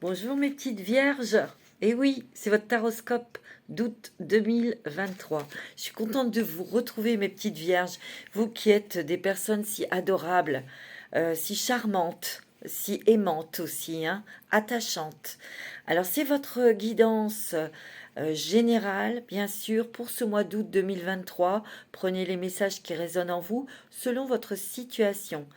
Bonjour mes petites vierges. Et oui, c'est votre taroscope d'août 2023. Je suis contente de vous retrouver mes petites vierges. Vous qui êtes des personnes si adorables, si charmantes, si aimantes aussi, hein, attachantes. Alors c'est votre guidance générale, bien sûr, pour ce mois d'août 2023. Prenez les messages qui résonnent en vous selon votre situation.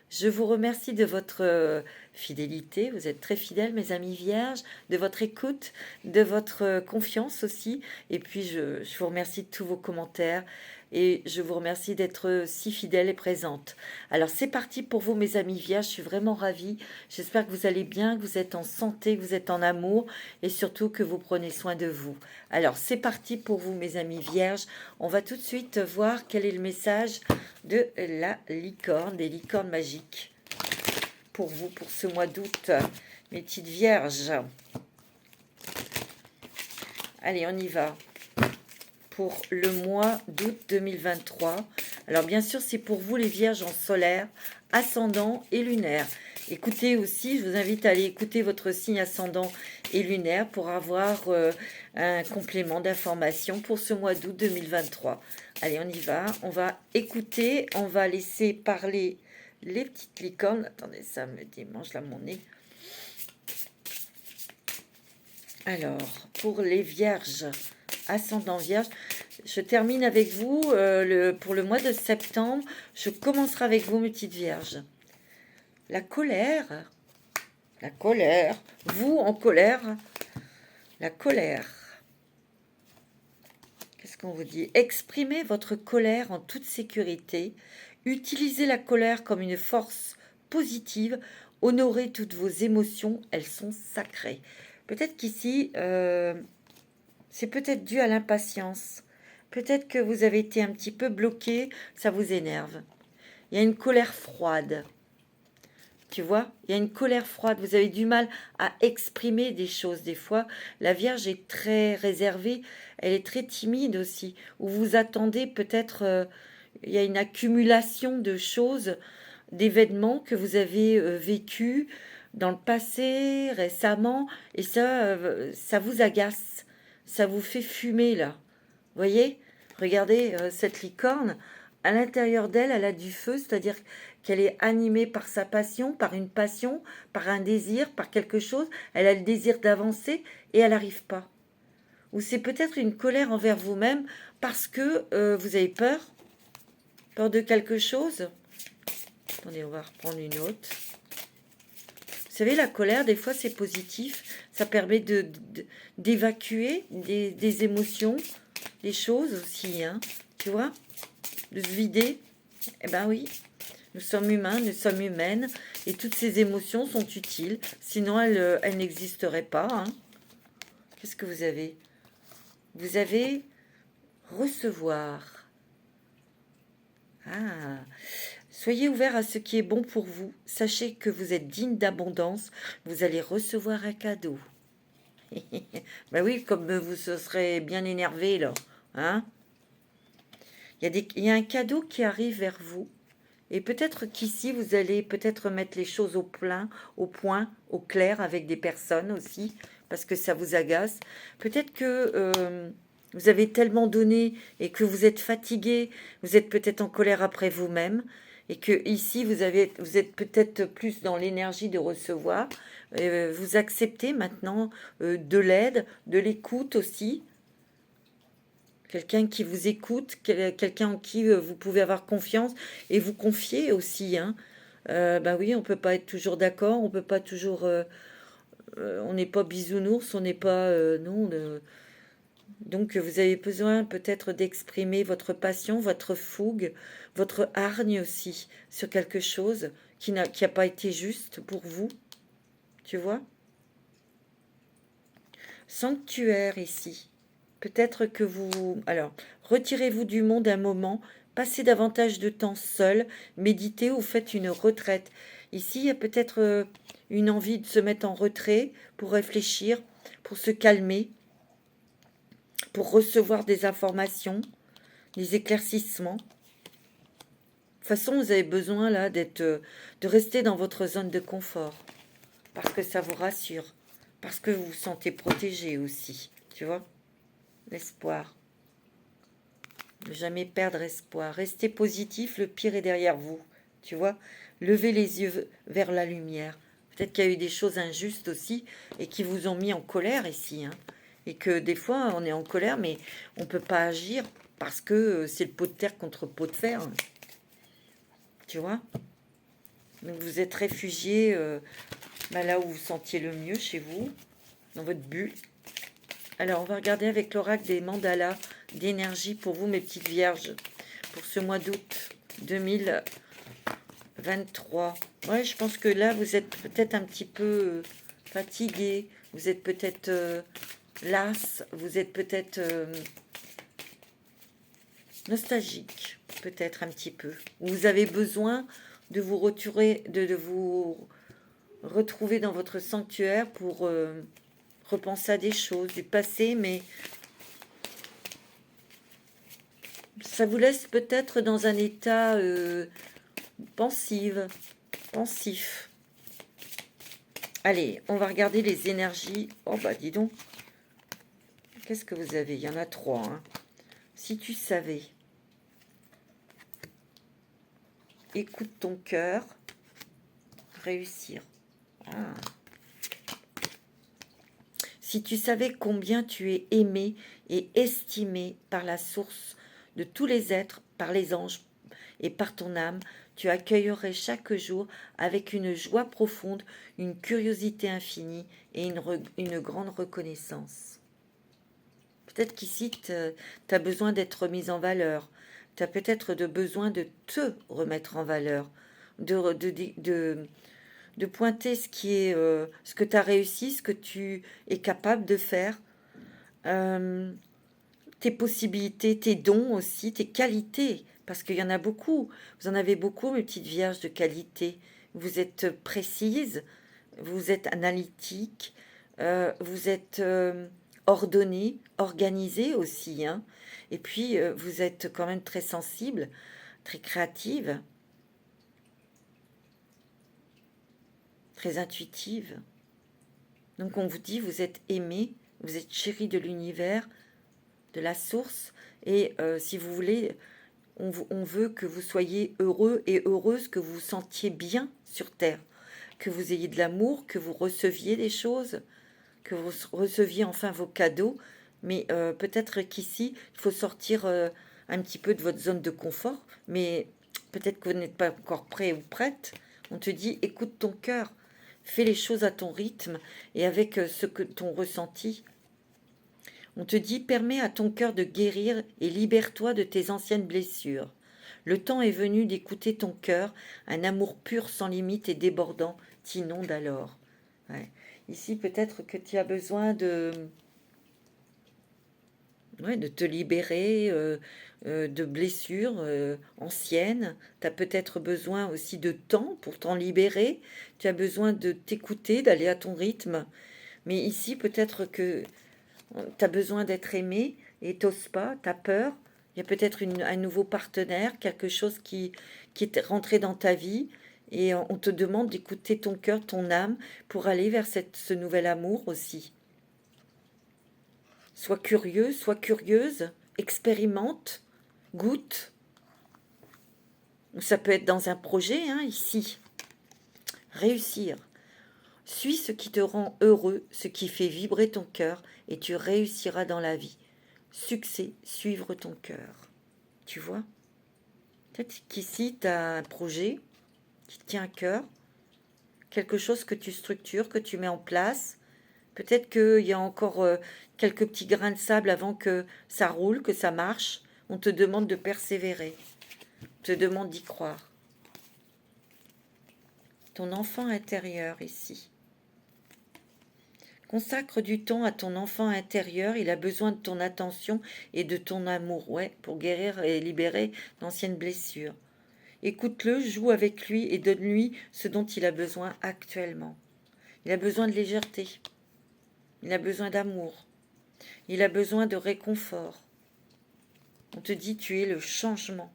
Je vous remercie de votre fidélité, vous êtes très fidèles mes amis vierges, de votre écoute, de votre confiance aussi, et puis je vous remercie de tous vos commentaires, et je vous remercie d'être si fidèles et présentes. Alors c'est parti pour vous mes amis vierges, je suis vraiment ravie, j'espère que vous allez bien, que vous êtes en santé, que vous êtes en amour, et surtout que vous prenez soin de vous. Alors c'est parti pour vous mes amis vierges, on va tout de suite voir quel est le message de la licorne, des licornes magiques pour vous, pour ce mois d'août, mes petites vierges. Allez, on y va. Pour le mois d'août 2023. Alors, bien sûr, c'est pour vous les vierges en solaire, ascendant et lunaire. Écoutez aussi, je vous invite à aller écouter votre signe ascendant et lunaire pour avoir un complément d'information pour ce mois d'août 2023. Allez, on y va. On va écouter, on va laisser parler les petites licornes. Attendez, ça me démange là mon nez. Alors, pour les vierges, ascendant vierge, je termine avec vous pour le mois de septembre. Je commencerai avec vous, mes petites vierges. La colère, vous en colère, la colère. Qu'est-ce qu'on vous dit? Exprimez votre colère en toute sécurité. Utilisez la colère comme une force positive. Honorez toutes vos émotions, elles sont sacrées. Peut-être qu'ici, c'est peut-être dû à l'impatience. Peut-être que vous avez été un petit peu bloqué, ça vous énerve. Il y a une colère froide. Tu vois, il y a une colère froide. Vous avez du mal à exprimer des choses des fois. La Vierge est très réservée. Elle est très timide aussi. Ou vous attendez peut-être, il y a une accumulation de choses, d'événements que vous avez vécus dans le passé, récemment. Et ça vous agace. Ça vous fait fumer là. Voyez? Regardez cette licorne. À l'intérieur d'elle, elle a du feu, c'est-à-dire qu'elle est animée par sa passion, par une passion, par un désir, par quelque chose. Elle a le désir d'avancer et elle n'arrive pas. Ou c'est peut-être une colère envers vous-même parce que vous avez peur, peur de quelque chose. Attendez, on va reprendre une autre. Vous savez, la colère, des fois, c'est positif. Ça permet d'évacuer des émotions, des choses aussi, hein, tu vois, de se vider. Eh ben oui, nous sommes humains, nous sommes humaines, et toutes ces émotions sont utiles, sinon elles n'existeraient pas. Hein. Qu'est-ce que vous avez? Vous avez recevoir. Ah, soyez ouverts à ce qui est bon pour vous. Sachez que vous êtes digne d'abondance. Vous allez recevoir un cadeau. Ben oui, comme vous se serez bien énervé là. Hein? Il y a un cadeau qui arrive vers vous. Et peut-être qu'ici, vous allez peut-être mettre les choses au point, au clair avec des personnes aussi, parce que ça vous agace. Peut-être que vous avez tellement donné et que vous êtes fatigué, vous êtes peut-être en colère après vous-même, et que ici, vous êtes peut-être plus dans l'énergie de recevoir. Vous acceptez maintenant de l'aide, de l'écoute aussi. Quelqu'un qui vous écoute, quelqu'un en qui vous pouvez avoir confiance et vous confier aussi. Hein. Ben oui, on peut pas être toujours d'accord, on peut pas toujours... on n'est pas bisounours, on n'est pas... non, donc vous avez besoin peut-être d'exprimer votre passion, votre fougue, votre hargne aussi sur quelque chose qui n'a pas été juste pour vous. Tu vois? Sanctuaire ici. Peut-être que vous... Alors, retirez-vous du monde un moment, passez davantage de temps seul, méditez ou faites une retraite. Ici, il y a peut-être une envie de se mettre en retrait pour réfléchir, pour se calmer, pour recevoir des informations, des éclaircissements. De toute façon, vous avez besoin là de rester dans votre zone de confort, parce que ça vous rassure. parce que vous vous sentez protégé aussi, tu vois. L'espoir. Ne jamais perdre espoir. Restez positif, le pire est derrière vous, tu vois. Levez les yeux vers la lumière. Peut-être qu'il y a eu des choses injustes aussi et qui vous ont mis en colère ici, hein. Et que des fois, on est en colère, mais on ne peut pas agir parce que c'est le pot de terre contre pot de fer, hein. Tu vois. Donc vous êtes réfugié là où vous sentiez le mieux chez vous, dans votre bulle. Alors, on va regarder avec l'oracle des mandalas d'énergie pour vous, mes petites vierges, pour ce mois d'août 2023. Ouais, je pense que là, vous êtes peut-être un petit peu fatigué, vous êtes peut-être las, vous êtes peut-être nostalgique, peut-être un petit peu. Vous avez besoin de vous retrouver, de vous retrouver dans votre sanctuaire pour repenser à des choses du passé, mais ça vous laisse peut-être dans un état pensif. Allez, on va regarder les énergies. Oh bah dis donc, qu'est-ce que vous avez? Il y en a 3, hein. Si tu savais, écoute ton cœur, réussir. Ah. Si tu savais combien tu es aimé et estimé par la source de tous les êtres, par les anges et par ton âme, tu accueillerais chaque jour avec une joie profonde, une curiosité infinie et une grande reconnaissance. Peut-être qu'ici, tu as besoin d'être remise en valeur. Tu as peut-être besoin de te remettre en valeur, de pointer ce qui est, ce que tu as réussi, ce que tu es capable de faire, euh, tes possibilités, tes dons aussi, tes qualités, parce qu'il y en a beaucoup. Vous en avez beaucoup, mes petites vierges de qualité. Vous êtes précises, vous êtes analytique, vous êtes ordonnée, organisée aussi, hein. Et puis, vous êtes quand même très sensible, très créative, très intuitive. Donc, on vous dit, vous êtes aimé, vous êtes chéri de l'univers, de la source, et si vous voulez, on veut que vous soyez heureux et heureuse, que vous vous sentiez bien sur Terre, que vous ayez de l'amour, que vous receviez des choses, que vous receviez enfin vos cadeaux, mais peut-être qu'ici, il faut sortir un petit peu de votre zone de confort, mais peut-être que vous n'êtes pas encore prêt ou prête. On te dit, écoute ton cœur, fais les choses à ton rythme et avec ce que ton ressenti. On te dit, permets à ton cœur de guérir et libère-toi de tes anciennes blessures. Le temps est venu d'écouter ton cœur, un amour pur sans limite et débordant t'inonde alors. Ouais. Ici, peut-être que tu as besoin de te libérer de blessures anciennes. Tu as peut-être besoin aussi de temps pour t'en libérer. Tu as besoin de t'écouter, d'aller à ton rythme. Mais ici, peut-être que tu as besoin d'être aimé et t'oses pas, tu as peur. Il y a peut-être un nouveau partenaire, quelque chose qui est rentré dans ta vie et on te demande d'écouter ton cœur, ton âme pour aller vers ce nouvel amour aussi. Sois curieux, sois curieuse, expérimente, goûte. Ça peut être dans un projet, hein, ici. Réussir. Suis ce qui te rend heureux, ce qui fait vibrer ton cœur, et tu réussiras dans la vie. Succès, suivre ton cœur. Tu vois? Peut-être qu'ici, tu as un projet qui te tient à cœur, quelque chose que tu structures, que tu mets en place. Peut-être qu'il y a encore quelques petits grains de sable avant que ça roule, que ça marche. On te demande de persévérer. On te demande d'y croire. Ton enfant intérieur ici. Consacre du temps à ton enfant intérieur, il a besoin de ton attention et de ton amour, ouais, pour guérir et libérer d'anciennes blessures. Écoute-le, joue avec lui et donne-lui ce dont il a besoin actuellement. Il a besoin de légèreté, il a besoin d'amour, il a besoin de réconfort. On te dit, tu es le changement.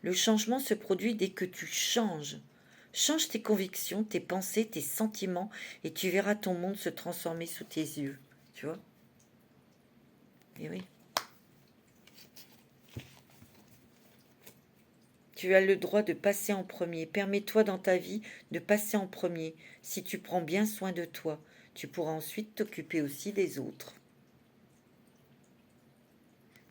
Le changement se produit dès que tu changes. Change tes convictions, tes pensées, tes sentiments, et tu verras ton monde se transformer sous tes yeux. Tu vois? Et oui. Tu as le droit de passer en premier. Permets-toi dans ta vie de passer en premier. Si tu prends bien soin de toi, tu pourras ensuite t'occuper aussi des autres.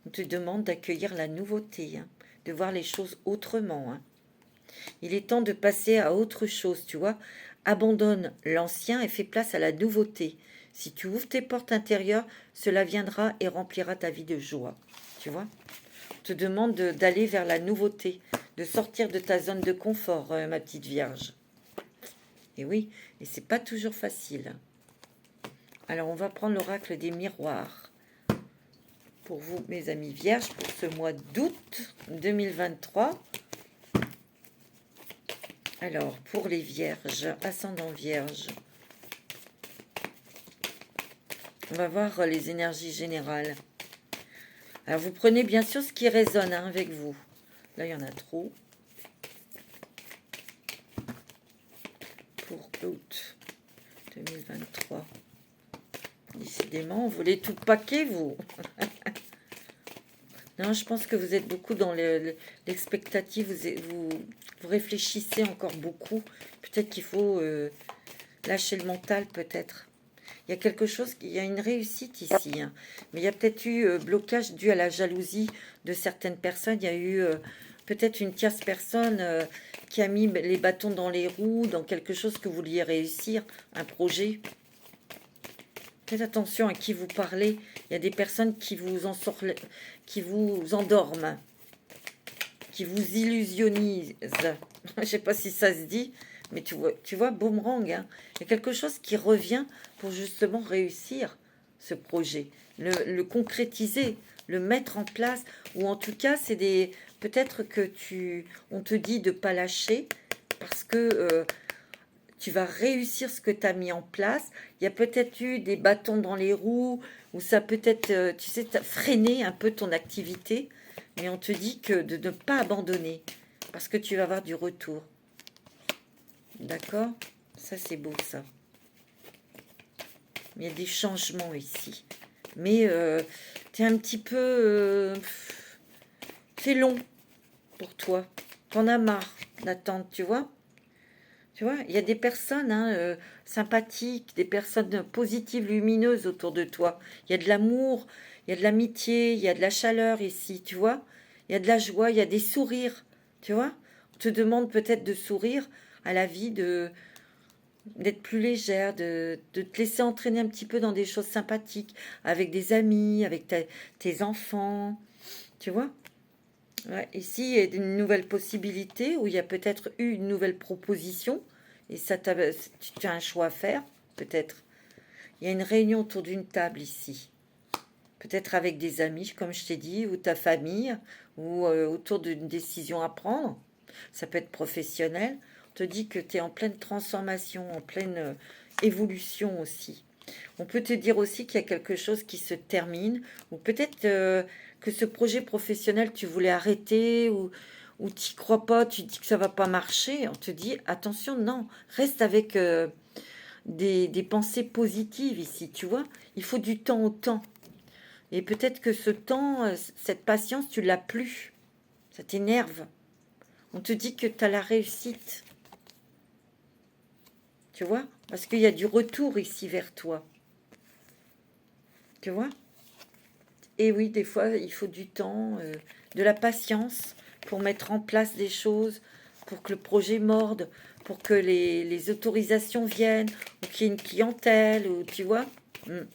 On te demande d'accueillir la nouveauté, hein, de voir les choses autrement. Hein. Il est temps de passer à autre chose, tu vois. Abandonne l'ancien et fais place à la nouveauté. Si tu ouvres tes portes intérieures, cela viendra et remplira ta vie de joie. Tu vois? On te demande d'aller vers la nouveauté, de sortir de ta zone de confort, ma petite Vierge. Et oui, et c'est pas toujours facile. Alors, on va prendre l'oracle des miroirs. Pour vous, mes amis Vierges, pour ce mois d'août 2023. Alors, pour les Vierges, ascendant Vierge, on va voir les énergies générales. Alors, vous prenez bien sûr ce qui résonne hein, avec vous. Là, il y en a trop. Pour août 2023. Décidément, vous voulez tout paquer, vous. Non, je pense que vous êtes beaucoup dans l'expectative. Vous réfléchissez encore beaucoup. Peut-être qu'il faut lâcher le mental, peut-être. Il y a quelque chose, il y a une réussite ici. Hein. Mais il y a peut-être eu blocage dû à la jalousie de certaines personnes. Il y a eu peut-être une tierce personne qui a mis les bâtons dans les roues, dans quelque chose que vous vouliez réussir, un projet. Faites attention à qui vous parlez. Il y a des personnes qui vous endorment, qui vous illusionnisent. Je ne sais pas si ça se dit, mais tu vois boomerang. Hein. Il y a quelque chose qui revient pour justement réussir ce projet, le concrétiser, le mettre en place, ou en tout cas, c'est des peut-être que on te dit de ne pas lâcher parce que tu vas réussir ce que tu as mis en place. Il y a peut-être eu des bâtons dans les roues, ou ça peut-être, tu sais, freiner un peu ton activité, mais on te dit que de ne pas abandonner, parce que tu vas avoir du retour. D'accord? Ça, c'est beau, ça. Il y a des changements ici. Mais tu es un petit peu... c'est long pour toi. T'en as marre d'attendre, tu vois? Tu vois, il y a des personnes sympathiques, des personnes positives, lumineuses autour de toi. Il y a de l'amour, il y a de l'amitié, il y a de la chaleur ici, tu vois. Il y a de la joie, il y a des sourires, tu vois. On te demande peut-être de sourire à la vie, d'être plus légère, de te laisser entraîner un petit peu dans des choses sympathiques, avec des amis, avec tes enfants, tu vois. Ouais, ici, il y a une nouvelle possibilité où il y a peut-être eu une nouvelle proposition et tu as un choix à faire, peut-être. Il y a une réunion autour d'une table ici, peut-être avec des amis, comme je t'ai dit, ou ta famille, ou autour d'une décision à prendre. Ça peut être professionnel. On te dit que tu es en pleine transformation, en pleine évolution aussi. On peut te dire aussi qu'il y a quelque chose qui se termine, ou peut-être que ce projet professionnel, tu voulais arrêter, ou tu n'y crois pas, tu dis que ça va pas marcher. On te dit, attention, non, reste avec des pensées positives ici, tu vois. Il faut du temps au temps. Et peut-être que ce temps, cette patience, tu l'as plus. Ça t'énerve. On te dit que tu as la réussite. Tu vois? Parce qu'il y a du retour ici vers toi. Tu vois? Et oui, des fois, il faut du temps, de la patience pour mettre en place des choses, pour que le projet morde, pour que les autorisations viennent, ou qu'il y ait une clientèle, ou tu vois. Il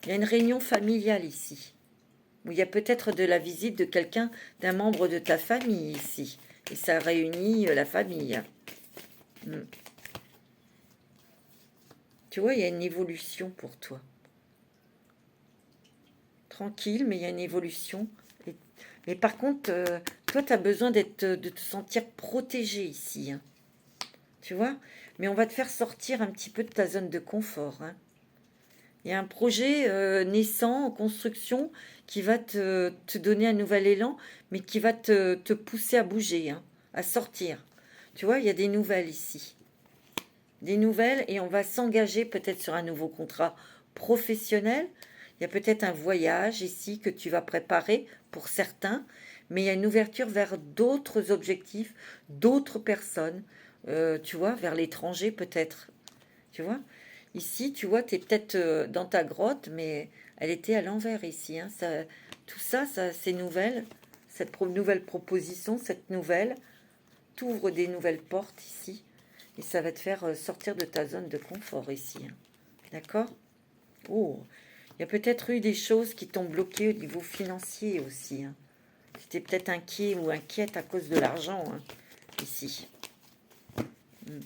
y a une réunion familiale ici, où il y a peut-être de la visite de quelqu'un, d'un membre de ta famille ici. Et ça réunit la famille. Tu vois, il y a une évolution pour toi. Tranquille, mais il y a une évolution. Mais par contre, toi, tu as besoin de te sentir protégé ici. Hein. Tu vois? Mais on va te faire sortir un petit peu de ta zone de confort. Hein. Il y a un projet naissant, en construction, qui va te donner un nouvel élan, mais qui va te pousser à bouger, hein, à sortir. Tu vois, il y a des nouvelles ici. Des nouvelles et on va s'engager peut-être sur un nouveau contrat professionnel. Il y a peut-être un voyage ici que tu vas préparer pour certains, mais il y a une ouverture vers d'autres objectifs, d'autres personnes, tu vois, vers l'étranger peut-être. Tu vois, ici, tu vois, tu es peut-être dans ta grotte, mais elle était à l'envers ici. Hein. Tout ça, ces nouvelles, cette nouvelle proposition, cette nouvelle, t'ouvre des nouvelles portes ici. Et ça va te faire sortir de ta zone de confort ici. Hein. D'accord? Oh, il y a peut-être eu des choses qui t'ont bloqué au niveau financier aussi. Hein. Tu étais peut-être inquiet ou inquiète à cause de l'argent, hein, ici. Hmm.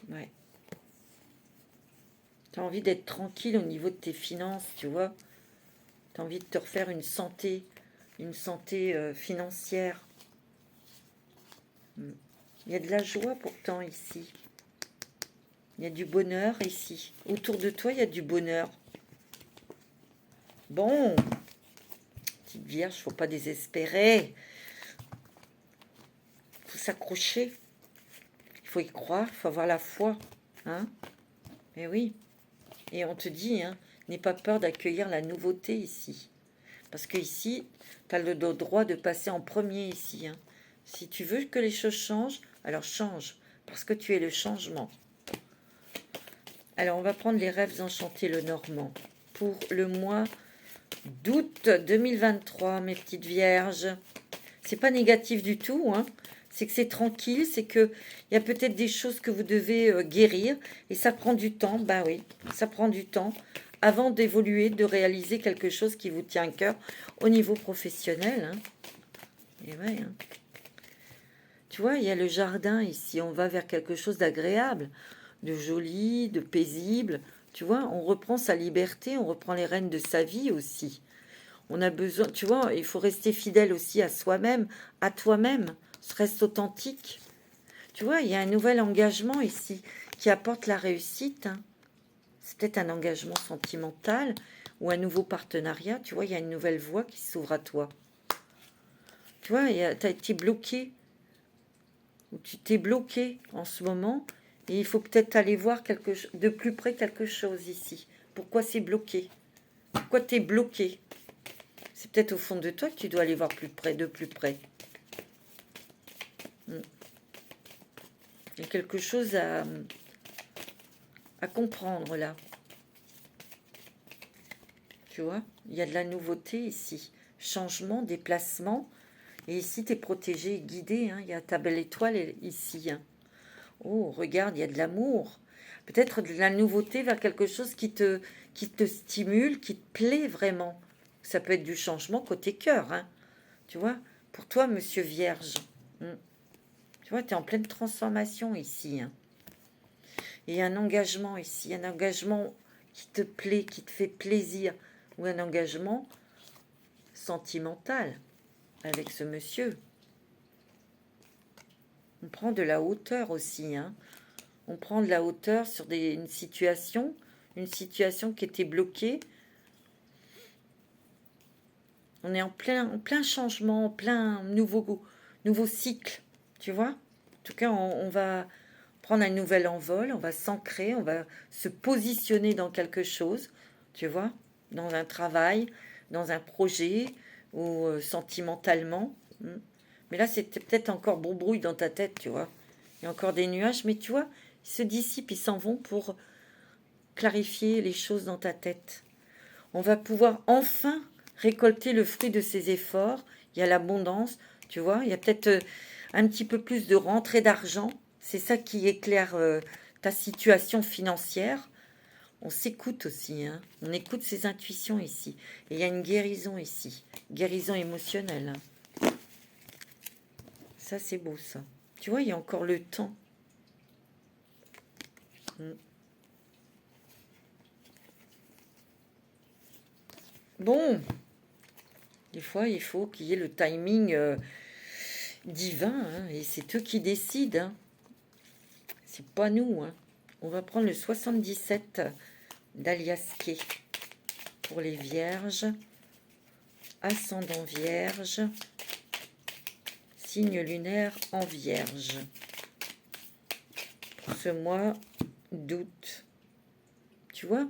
Ouais. Tu as envie d'être tranquille au niveau de tes finances, tu vois. Tu as envie de te refaire une santé financière. Hmm. Il y a de la joie pourtant ici. Il y a du bonheur ici. Autour de toi, il y a du bonheur. Bon, petite vierge, faut pas désespérer. Faut s'accrocher. Il faut y croire, il faut avoir la foi. Hein? Mais oui. Et on te dit, hein, n'aie pas peur d'accueillir la nouveauté ici. Parce que ici, tu as le droit de passer en premier ici. Hein. Si tu veux que les choses changent, alors change. Parce que tu es le changement. Alors, on va prendre les rêves enchantés, le Normand. Pour le mois d'août 2023, mes petites vierges. C'est pas négatif du tout, hein. C'est que c'est tranquille, c'est que il y a peut-être des choses que vous devez guérir et ça prend du temps. Ben oui, ça prend du temps avant d'évoluer, de réaliser quelque chose qui vous tient à cœur au niveau professionnel. Hein. Et ouais, hein. Tu vois, il y a le jardin ici. On va vers quelque chose d'agréable, de joli, de paisible. Tu vois, on reprend sa liberté, on reprend les rênes de sa vie aussi. On a besoin, tu vois, il faut rester fidèle aussi à soi-même, à toi-même. Reste authentique. Tu vois, il y a un nouvel engagement ici qui apporte la réussite. Hein. C'est peut-être un engagement sentimental ou un nouveau partenariat. Tu vois, il y a une nouvelle voie qui s'ouvre à toi. Tu vois, tu as été bloqué ou tu t'es bloqué en ce moment et il faut peut-être aller voir de plus près quelque chose ici. Pourquoi c'est bloqué? Pourquoi tu es bloqué? C'est peut-être au fond de toi que tu dois aller voir plus près, de plus près. Il y a quelque chose à comprendre là. Tu vois, il y a de la nouveauté ici. Changement, déplacement. Et ici, tu es protégé, guidé. Hein. Il y a ta belle étoile ici. Hein. Oh, regarde, il y a de l'amour. Peut-être de la nouveauté vers quelque chose qui te stimule, qui te plaît vraiment. Ça peut être du changement côté cœur. Hein. Tu vois, pour toi, monsieur Vierge. Tu vois, tu es en pleine transformation ici. Hein. Et il y a un engagement ici, un engagement qui te plaît, qui te fait plaisir, ou un engagement sentimental avec ce monsieur. On prend de la hauteur aussi, hein. On prend de la hauteur sur une situation qui était bloquée. On est en plein changement, en plein nouveau cycle, tu vois. En tout cas, on va prendre un nouvel envol, on va s'ancrer, on va se positionner dans quelque chose, tu vois, dans un travail, dans un projet ou sentimentalement. Mais là, c'est peut-être encore brouille dans ta tête, tu vois. Il y a encore des nuages, mais tu vois, ils se dissipent, ils s'en vont pour clarifier les choses dans ta tête. On va pouvoir enfin récolter le fruit de ses efforts. Il y a l'abondance, tu vois. Il y a peut-être un petit peu plus de rentrée d'argent. C'est ça qui éclaire ta situation financière. On s'écoute aussi, hein. On écoute ses intuitions ici. Et il y a une guérison ici. Guérison émotionnelle. Hein. Ça, c'est beau, ça. Tu vois, il y a encore le temps. Bon, des fois, il faut qu'il y ait le timing divin, hein, et c'est eux qui décident. Hein. C'est pas nous. Hein. On va prendre le 77 d'Aliasqué pour les vierges. Ascendant vierge. signe lunaire en Vierge. Pour ce mois d'août. Tu vois,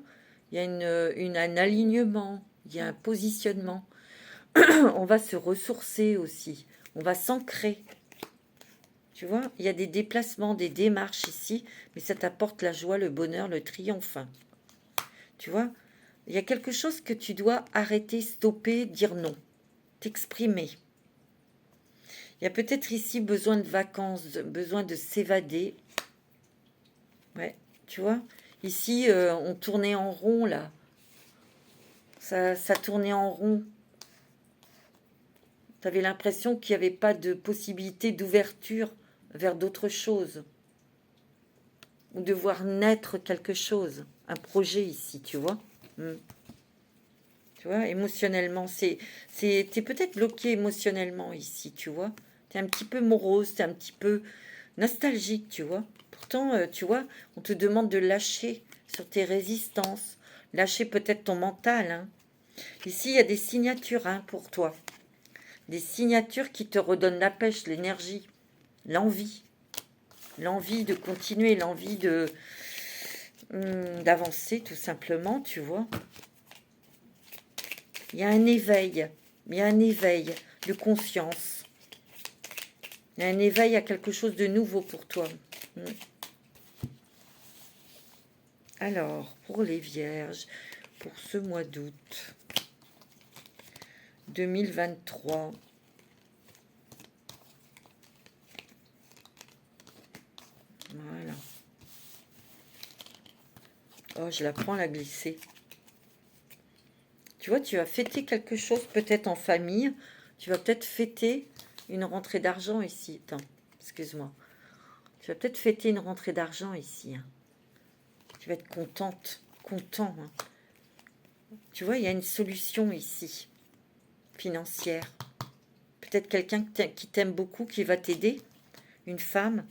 il y a un alignement, il y a un positionnement. On va se ressourcer aussi. On va s'ancrer. Tu vois, il y a des déplacements, des démarches ici, mais ça t'apporte la joie, le bonheur, le triomphe. Tu vois, il y a quelque chose que tu dois arrêter, stopper, dire non, t'exprimer. Il y a peut-être ici besoin de vacances, besoin de s'évader. Ouais, tu vois, ici, on tournait en rond, là. Ça tournait en rond. Tu avais l'impression qu'il n'y avait pas de possibilité d'ouverture vers d'autres choses. Ou de voir naître quelque chose. Un projet ici, tu vois. Tu vois, émotionnellement, t'es peut-être bloqué émotionnellement ici, tu vois. T'es un petit peu morose, t'es un petit peu nostalgique, tu vois. Pourtant, tu vois, on te demande de lâcher sur tes résistances. Lâcher peut-être ton mental, hein. Ici, il y a des signatures, hein, pour toi. Des signatures qui te redonnent la pêche, l'énergie, l'envie. L'envie de continuer, l'envie d'avancer, tout simplement, tu vois. Il y a un éveil. Il y a un éveil de conscience. Il y a un éveil à quelque chose de nouveau pour toi. Alors, pour les vierges, pour ce mois d'août 2023, voilà. Oh, je la prends la glisser. Tu vois, tu vas fêter quelque chose, peut-être en famille. Tu vas peut-être fêter une rentrée d'argent ici. Attends, excuse-moi. Tu vas peut-être fêter une rentrée d'argent ici. Hein. Tu vas être contente, content. Hein. Tu vois, il y a une solution ici, financière. Peut-être quelqu'un qui t'aime beaucoup, qui va t'aider. Une femme.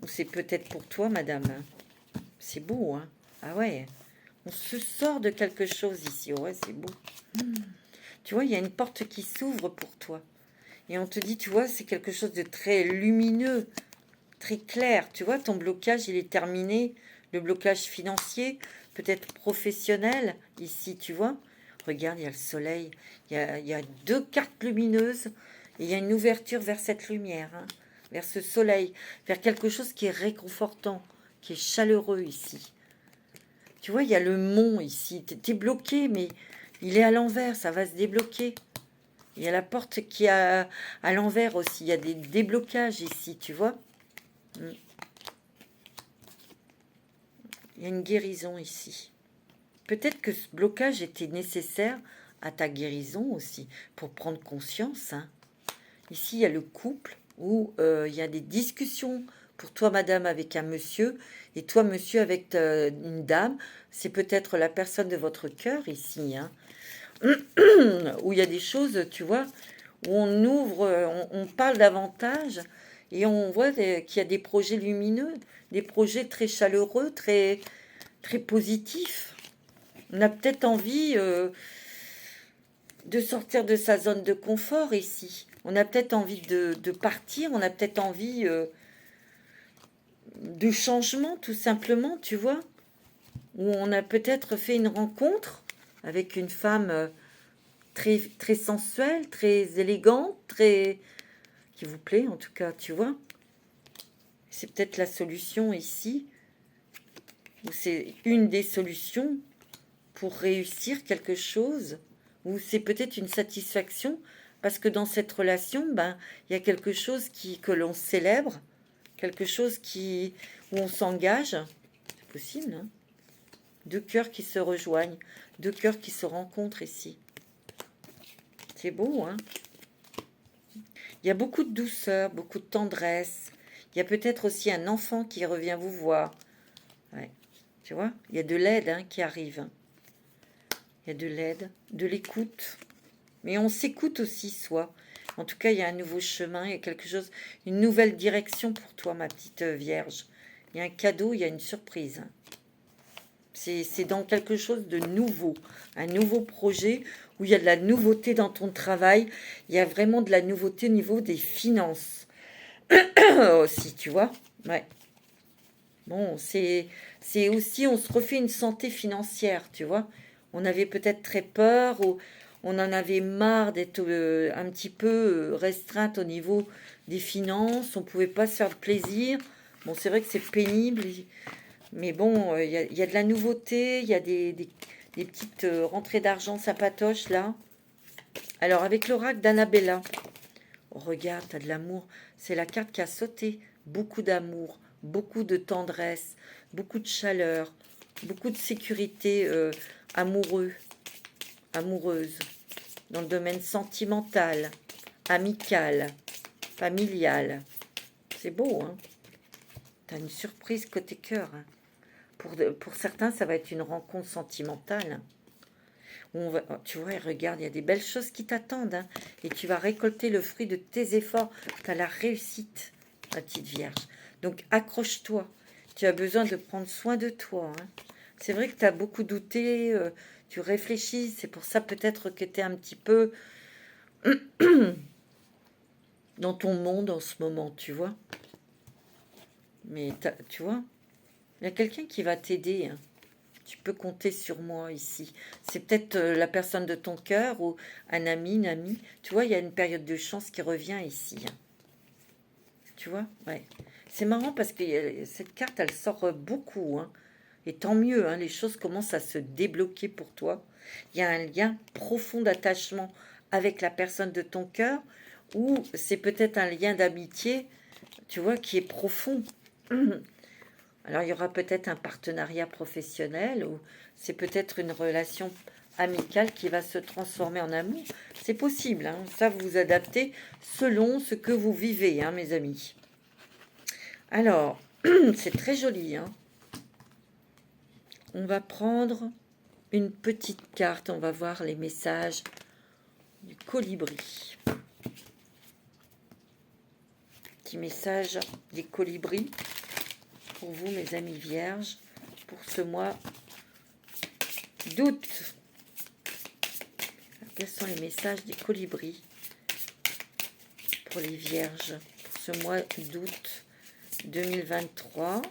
Ou c'est peut-être pour toi, madame. C'est beau, hein. Ah ouais. On se sort de quelque chose ici. Ouais, c'est beau. Tu vois, il y a une porte qui s'ouvre pour toi. Et on te dit, tu vois, c'est quelque chose de très lumineux, très clair. Tu vois, ton blocage, il est terminé. Le blocage financier, peut-être professionnel, ici, tu vois. Regarde, il y a le soleil. Il y a deux cartes lumineuses. Et il y a une ouverture vers cette lumière, hein, vers ce soleil, vers quelque chose qui est réconfortant, qui est chaleureux ici. Tu vois, il y a le mont ici. Tu es bloqué, mais il est à l'envers, ça va se débloquer. Il y a la porte qui est à l'envers aussi. Il y a des déblocages ici, tu vois. Il y a une guérison ici. Peut-être que ce blocage était nécessaire à ta guérison aussi, pour prendre conscience. Hein. Ici, il y a le couple où il y a des discussions pour toi, madame, avec un monsieur, et toi, monsieur, avec une dame. C'est peut-être la personne de votre cœur ici, hein. Où il y a des choses, tu vois, où on ouvre, on parle davantage et on voit qu'il y a des projets lumineux, des projets très chaleureux, très, très positifs. On a peut-être envie de sortir de sa zone de confort ici. On a peut-être envie de partir, on a peut-être envie de changement, tout simplement, tu vois. Où on a peut-être fait une rencontre avec une femme très, très sensuelle, très élégante, très... qui vous plaît en tout cas, tu vois. C'est peut-être la solution ici, ou c'est une des solutions pour réussir quelque chose, ou c'est peut-être une satisfaction, parce que dans cette relation, ben, il y a quelque chose que l'on célèbre, quelque chose où on s'engage, c'est possible, hein. Deux cœurs qui se rejoignent, deux cœurs qui se rencontrent ici. C'est beau, hein. Il y a beaucoup de douceur, beaucoup de tendresse. Il y a peut-être aussi un enfant qui revient vous voir. Ouais. Tu vois, il y a de l'aide, hein, qui arrive. Il y a de l'aide, de l'écoute. Mais on s'écoute aussi, soi. En tout cas, il y a un nouveau chemin, il y a quelque chose, une nouvelle direction pour toi, ma petite Vierge. Il y a un cadeau, il y a une surprise. Hein. C'est dans quelque chose de nouveau, un nouveau projet où il y a de la nouveauté dans ton travail. Il y a vraiment de la nouveauté au niveau des finances aussi, tu vois. Ouais. Bon, c'est aussi, on se refait une santé financière, tu vois. On avait peut-être très peur ou on en avait marre d'être un petit peu restreinte au niveau des finances. On pouvait pas se faire de plaisir. Bon, c'est vrai que c'est pénible, mais bon, il y a de la nouveauté, il y a des petites rentrées d'argent sympatoches là. Alors, avec l'oracle d'Annabella, oh, regarde, t'as de l'amour. C'est la carte qui a sauté. Beaucoup d'amour, beaucoup de tendresse, beaucoup de chaleur, beaucoup de sécurité amoureux, amoureuse, dans le domaine sentimental, amical, familial. C'est beau, hein? T'as une surprise côté cœur, hein. Pour certains, ça va être une rencontre sentimentale. Tu vois, regarde, il y a des belles choses qui t'attendent, hein, et tu vas récolter le fruit de tes efforts. Tu as la réussite, ma petite Vierge. Donc, accroche-toi. Tu as besoin de prendre soin de toi, hein. C'est vrai que tu as beaucoup douté, tu réfléchis. C'est pour ça peut-être que tu es un petit peu dans ton monde en ce moment, tu vois. Mais tu vois, il y a quelqu'un qui va t'aider, hein. Tu peux compter sur moi ici. C'est peut-être la personne de ton cœur ou un ami, une amie. Tu vois, il y a une période de chance qui revient ici, hein. Tu vois, ouais. C'est marrant parce que cette carte, elle sort beaucoup, hein. Et tant mieux, hein, les choses commencent à se débloquer pour toi. Il y a un lien profond d'attachement avec la personne de ton cœur ou c'est peut-être un lien d'amitié, tu vois, qui est profond. Alors, il y aura peut-être un partenariat professionnel ou c'est peut-être une relation amicale qui va se transformer en amour. C'est possible, hein. Ça, vous vous adaptez selon ce que vous vivez, hein, mes amis. Alors, c'est très joli, hein. On va prendre une petite carte. On va voir les messages du colibri. Petit message des colibris pour vous, mes amis vierges, pour ce mois d'août. Quels sont les messages des colibris pour les vierges pour ce mois d'août 2023?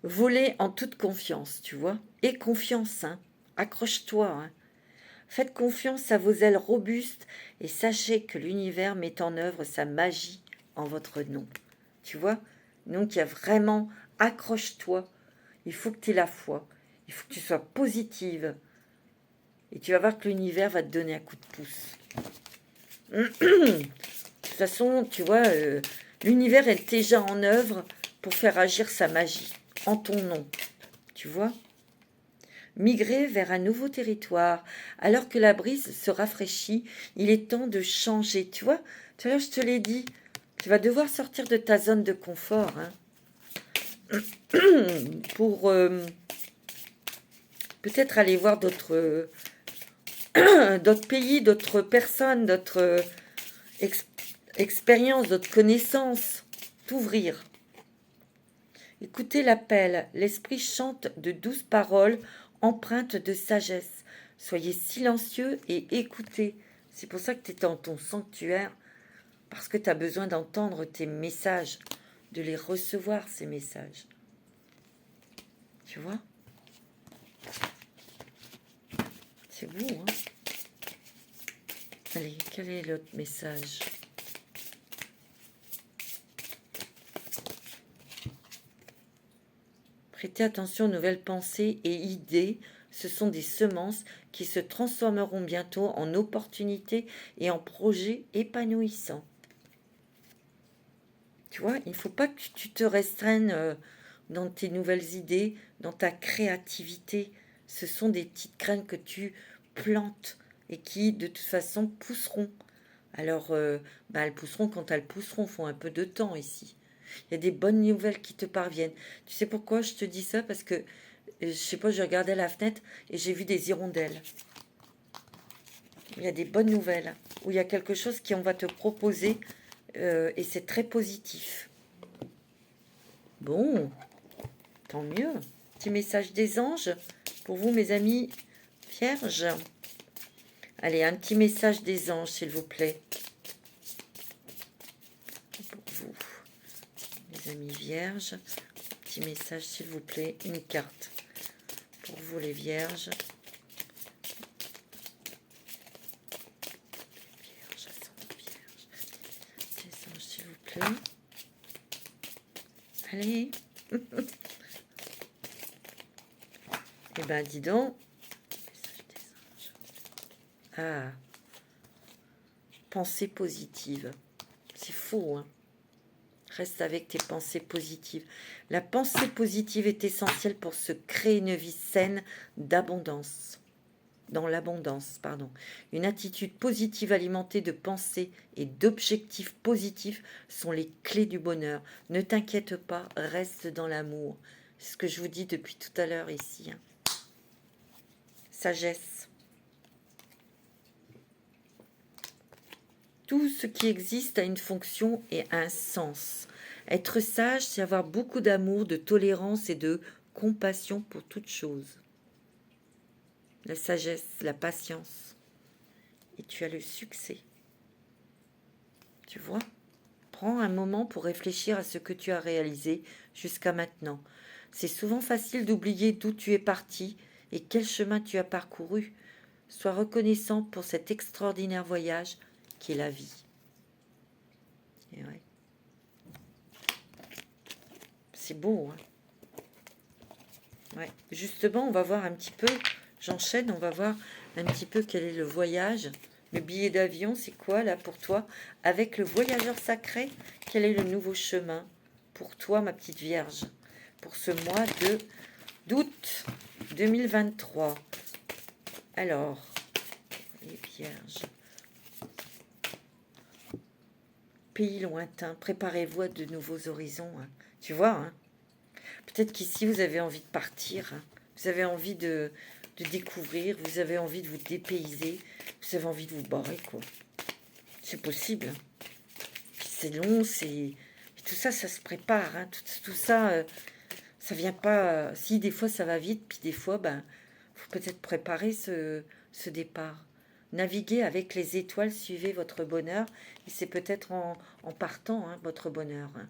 Voler en toute confiance, tu vois. Et confiance, hein. Accroche-toi, hein. Faites confiance à vos ailes robustes et sachez que l'univers met en œuvre sa magie en votre nom. Tu vois? Donc, il y a vraiment, accroche-toi. Il faut que tu aies la foi. Il faut que tu sois positive. Et tu vas voir que l'univers va te donner un coup de pouce. De toute façon, tu vois, l'univers est déjà en œuvre pour faire agir sa magie en ton nom. Tu vois? Migrer vers un nouveau territoire. Alors que la brise se rafraîchit, il est temps de changer. Tu vois, tout à l'heure, je te l'ai dit. Tu vas devoir sortir de ta zone de confort, hein, pour peut-être aller voir d'autres d'autres pays, d'autres personnes, d'autres expériences, d'autres connaissances. T'ouvrir. Écoutez l'appel. L'esprit chante de douces paroles empreintes de sagesse. Soyez silencieux et écoutez. C'est pour ça que tu es dans ton sanctuaire, parce que tu as besoin d'entendre tes messages, de les recevoir, ces messages. Tu vois? C'est beau, hein? Allez, quel est l'autre message? Prêtez attention aux nouvelles pensées et idées. Ce sont des semences qui se transformeront bientôt en opportunités et en projets épanouissants. Tu vois, il ne faut pas que tu te restreignes dans tes nouvelles idées, dans ta créativité. Ce sont des petites graines que tu plantes et qui, de toute façon, pousseront. Alors, elles pousseront quand elles pousseront. Il faut un peu de temps ici. Il y a des bonnes nouvelles qui te parviennent. Tu sais pourquoi je te dis ça? Parce que, je sais pas, je regardais la fenêtre et j'ai vu des hirondelles. Il y a des bonnes nouvelles, où il y a quelque chose qu'on va te proposer et c'est très positif. Bon, tant mieux. Petit message des anges pour vous, mes amis vierges. Allez, un petit message des anges, s'il vous plaît. Pour vous, mes amis vierges. Petit message, s'il vous plaît. Une carte. Pour vous, les vierges. Des anges, s'il vous plaît. Allez. Eh ben, dis donc. Ah. Pensée positive. C'est faux, hein. Reste avec tes pensées positives. La pensée positive est essentielle pour se créer une vie saine d'abondance. Dans l'abondance, pardon. Une attitude positive alimentée de pensées et d'objectifs positifs sont les clés du bonheur. Ne t'inquiète pas, reste dans l'amour. C'est ce que je vous dis depuis tout à l'heure ici, hein. Sagesse. Tout ce qui existe a une fonction et un sens. Être sage, c'est avoir beaucoup d'amour, de tolérance et de compassion pour toute chose. La sagesse, la patience. Et tu as le succès. Tu vois? Prends un moment pour réfléchir à ce que tu as réalisé jusqu'à maintenant. C'est souvent facile d'oublier d'où tu es parti et quel chemin tu as parcouru. Sois reconnaissant pour cet extraordinaire voyage qui est la vie. Et ouais. C'est beau, hein? Ouais. Justement, on va voir un petit peu, j'enchaîne, on va voir un petit peu quel est le voyage. Le billet d'avion, c'est quoi là pour toi? Avec le voyageur sacré, quel est le nouveau chemin pour toi, ma petite vierge, pour ce mois d'août 2023? Alors, les vierges. Pays lointain, préparez-vous à de nouveaux horizons, hein. Tu vois, hein? Peut-être qu'ici, vous avez envie de partir, hein. Vous avez envie de découvrir, vous avez envie de vous dépayser, vous avez envie de vous barrer, quoi. C'est possible, hein. C'est long, c'est... Tout ça, ça se prépare, hein. Tout ça, ça vient pas... Si, des fois, ça va vite, puis des fois, ben, faut peut-être préparer ce départ. Naviguez avec les étoiles, suivez votre bonheur, et c'est peut-être en partant, hein, votre bonheur, hein.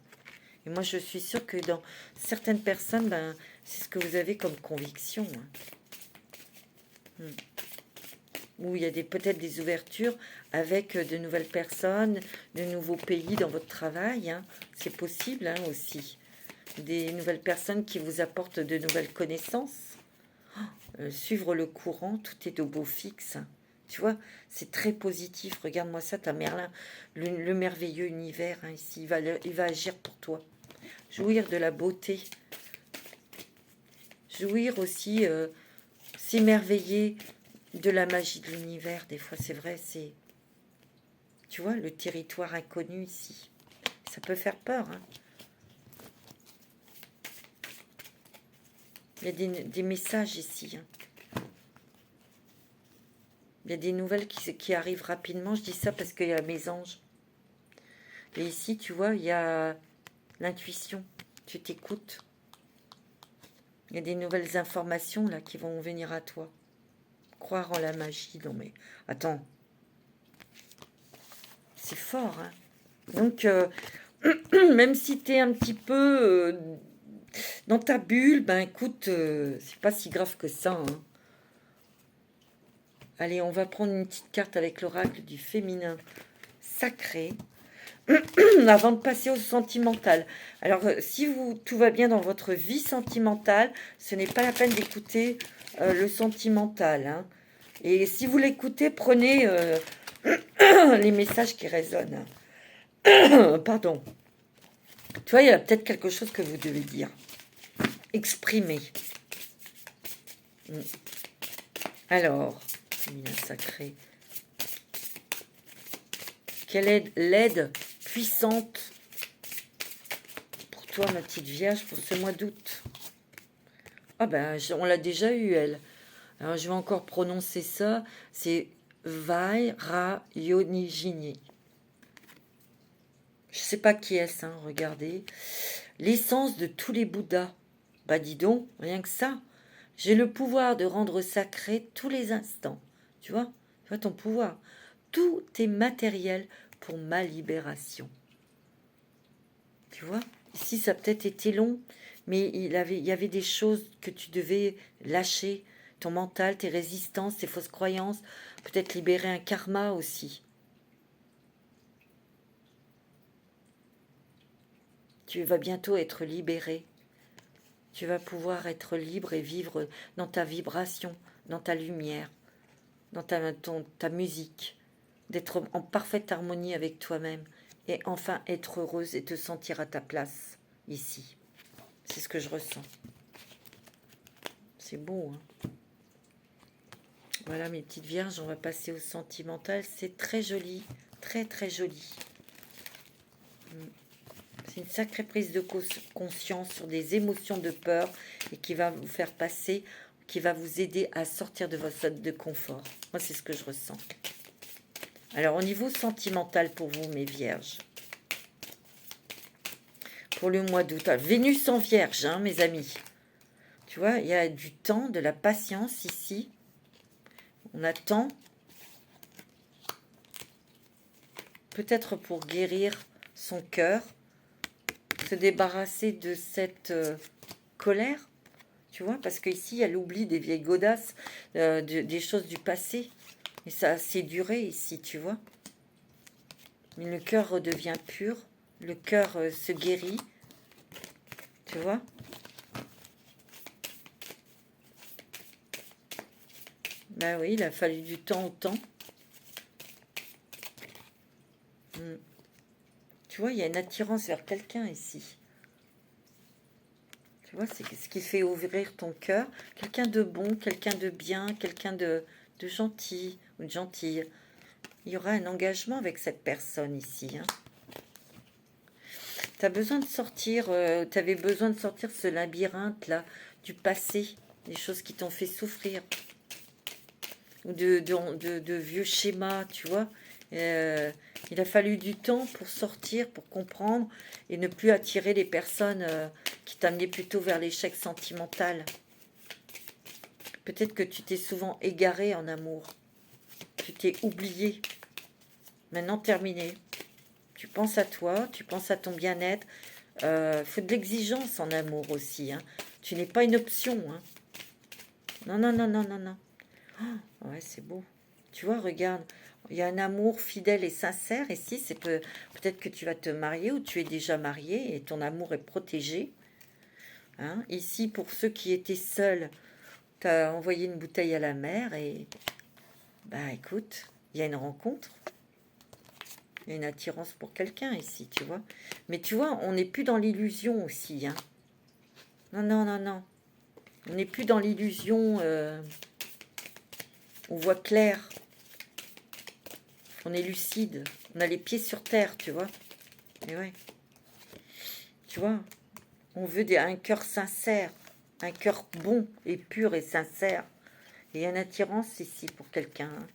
Et moi, je suis sûre que dans certaines personnes, ben, c'est ce que vous avez comme conviction, hein. Où il y a peut-être des ouvertures avec de nouvelles personnes, de nouveaux pays dans votre travail, hein. C'est possible, hein, aussi. Des nouvelles personnes qui vous apportent de nouvelles connaissances. Suivre le courant, tout est au beau fixe, hein. Tu vois, c'est très positif. Regarde-moi ça, ta Merlin, le merveilleux univers, hein, ici, il va agir pour toi. Jouir de la beauté, jouir aussi, s'émerveiller de la magie de l'univers. Des fois, c'est vrai, c'est, tu vois, le territoire inconnu ici. Ça peut faire peur, hein. Il y a des messages ici, hein. Il y a des nouvelles qui arrivent rapidement. Je dis ça parce qu'il y a mes anges. Et ici, tu vois, il y a l'intuition. Tu t'écoutes. Il y a des nouvelles informations là qui vont venir à toi. Croire en la magie. Non mais, attends. C'est fort, hein. Donc, même si tu es un petit peu dans ta bulle, ben écoute, c'est pas si grave que ça, hein. Allez, on va prendre une petite carte avec l'oracle du féminin sacré. Avant de passer au sentimental. Alors, si tout va bien dans votre vie sentimentale, ce n'est pas la peine d'écouter le sentimental, hein. Et si vous l'écoutez, prenez les messages qui résonnent. Pardon. Tu vois, il y a peut-être quelque chose que vous devez dire. Exprimer. Alors, féminin sacré. Quelle est l'aide puissante pour toi, ma petite vierge, pour ce mois d'août? Ah ben, on l'a déjà eu, elle. Alors, je vais encore prononcer ça. C'est Vairayonijini. Je sais pas qui est-ce, hein, regardez. L'essence de tous les Bouddhas. Bah dis donc, rien que ça. J'ai le pouvoir de rendre sacré tous les instants. Tu vois ton pouvoir. Tout est matériel pour ma libération. Tu vois? Ici, ça a peut-être été long, mais il y avait des choses que tu devais lâcher. Ton mental, tes résistances, tes fausses croyances. Peut-être libérer un karma aussi. Tu vas bientôt être libéré. Tu vas pouvoir être libre et vivre dans ta vibration, dans ta lumière, dans ta musique, d'être en parfaite harmonie avec toi-même et enfin être heureuse et te sentir à ta place ici. C'est ce que je ressens. C'est beau, hein? Voilà mes petites vierges, on va passer au sentimental. C'est très joli, très très joli. C'est une sacrée prise de conscience sur des émotions de peur et qui va vous faire passer, qui va vous aider à sortir de votre zone de confort. Moi, c'est ce que je ressens. Alors, au niveau sentimental pour vous, mes vierges, pour le mois d'août, Vénus en vierge, hein, mes amis. Tu vois, il y a du temps, de la patience ici. On attend, peut-être pour guérir son cœur, se débarrasser de cette colère, tu vois, parce qu'ici, il y a l'oubli des vieilles godasses, des choses du passé. Et ça a assez duré ici, tu vois. Mais le cœur redevient pur, le cœur se guérit, tu vois. Ben oui, il a fallu du temps au temps. Tu vois, il y a une attirance vers quelqu'un ici. Tu vois, c'est ce qui fait ouvrir ton cœur. Quelqu'un de bon, quelqu'un de bien, quelqu'un de gentil ou de gentille. Il y aura un engagement avec cette personne ici. Hein. Tu as besoin de sortir, tu avais besoin de sortir ce labyrinthe-là du passé, des choses qui t'ont fait souffrir. Ou de vieux schémas, tu vois. Il a fallu du temps pour sortir, pour comprendre et ne plus attirer les personnes qui t'amenaient plutôt vers l'échec sentimental. Peut-être que tu t'es souvent égaré en amour. Tu t'es oublié. Maintenant, terminé. Tu penses à toi, tu penses à ton bien-être. Faut de l'exigence en amour aussi. Hein. Tu n'es pas une option. Hein. Non, non, non, non, non, non. Oh, ouais, c'est beau. Tu vois, regarde. Il y a un amour fidèle et sincère ici. C'est peut-être que tu vas te marier ou tu es déjà marié et ton amour est protégé. Hein. Ici, pour ceux qui étaient seuls, tu as envoyé une bouteille à la mer et... Bah écoute, il y a une rencontre. Il y a une attirance pour quelqu'un ici, tu vois. Mais tu vois, on n'est plus dans l'illusion aussi. Hein. Non, non, non, non. On n'est plus dans l'illusion. On voit clair. On est lucide. On a les pieds sur terre, tu vois. Et ouais. Tu vois, on veut un cœur sincère. Un cœur bon et pur et sincère. Et il y a une attirance ici pour quelqu'un. Hein.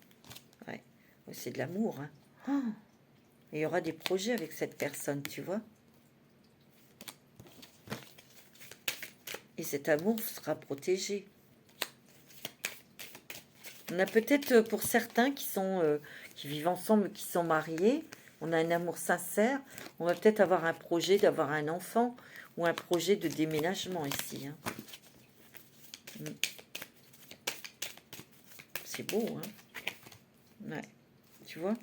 Ouais. C'est de l'amour. Hein. Oh. Et il y aura des projets avec cette personne, tu vois. Et cet amour sera protégé. On a peut-être pour certains qui vivent ensemble, qui sont mariés, on a un amour sincère. On va peut-être avoir un projet d'avoir un enfant ou un projet de déménagement ici. Hein. C'est beau, hein? Ouais. Tu vois,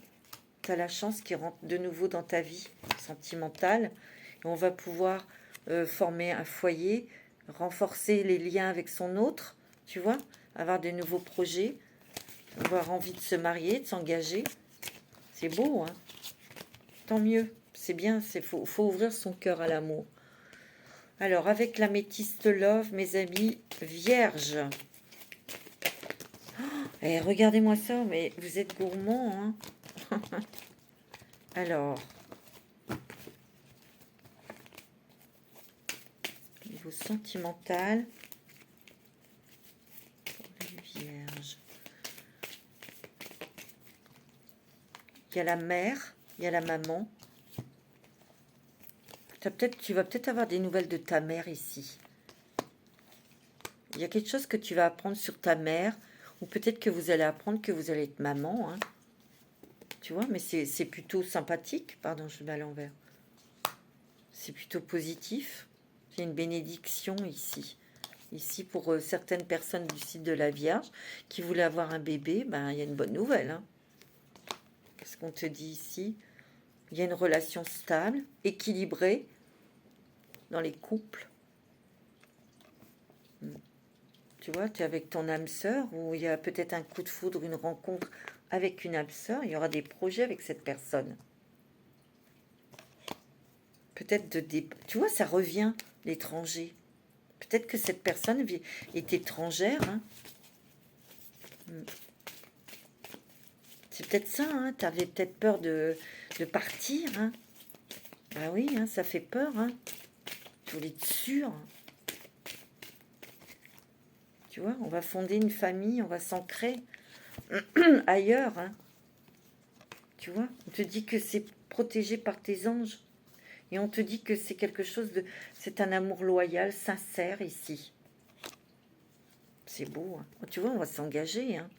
tu as la chance qui rentre de nouveau dans ta vie sentimentale. Et on va pouvoir former un foyer, renforcer les liens avec son autre, tu vois, avoir de nouveaux projets, avoir envie de se marier, de s'engager. C'est beau, hein? Tant mieux. C'est bien, faut ouvrir son cœur à l'amour. Alors, avec l'améthyste love, mes amis, vierge. Eh, regardez-moi ça, mais vous êtes gourmands, hein? Alors, niveau sentimental, vierge. Il y a la mère, il y a la maman. Tu vas peut-être avoir des nouvelles de ta mère ici. Il y a quelque chose que tu vas apprendre sur ta mère, ou peut-être que vous allez apprendre que vous allez être maman, hein. Tu vois, mais c'est plutôt sympathique. Pardon, je mets à l'envers. C'est plutôt positif. J'ai une bénédiction ici. Ici, pour certaines personnes du site de la Vierge qui voulaient avoir un bébé, ben, il y a une bonne nouvelle, hein. Qu'est-ce qu'on te dit ici? Il y a une relation stable, équilibrée dans les couples. Tu vois, tu es avec ton âme sœur, ou il y a peut-être un coup de foudre, une rencontre avec une âme sœur. Il y aura des projets avec cette personne. Peut-être tu vois, ça revient, l'étranger. Peut-être que cette personne est étrangère, hein. C'est peut-être ça, hein. Tu avais peut-être peur de partir, hein. Ah oui, hein, ça fait peur, hein. Tu voulais être sûr. Tu vois, on va fonder une famille, on va s'ancrer ailleurs, hein. Tu vois, on te dit que c'est protégé par tes anges. Et on te dit que c'est quelque chose de... C'est un amour loyal, sincère ici. C'est beau, hein. Tu vois, on va s'engager, hein.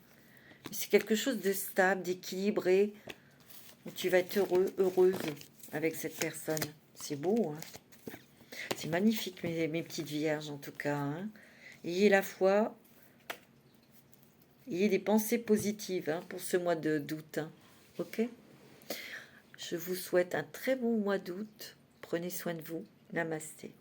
C'est quelque chose de stable, d'équilibré, où tu vas être heureux, heureuse avec cette personne. C'est beau, hein. C'est magnifique, mes petites vierges, en tout cas, hein. Ayez la foi, ayez des pensées positives, hein, pour ce mois d'août, hein. Ok? Je vous souhaite un très bon mois d'août. Prenez soin de vous. Namasté.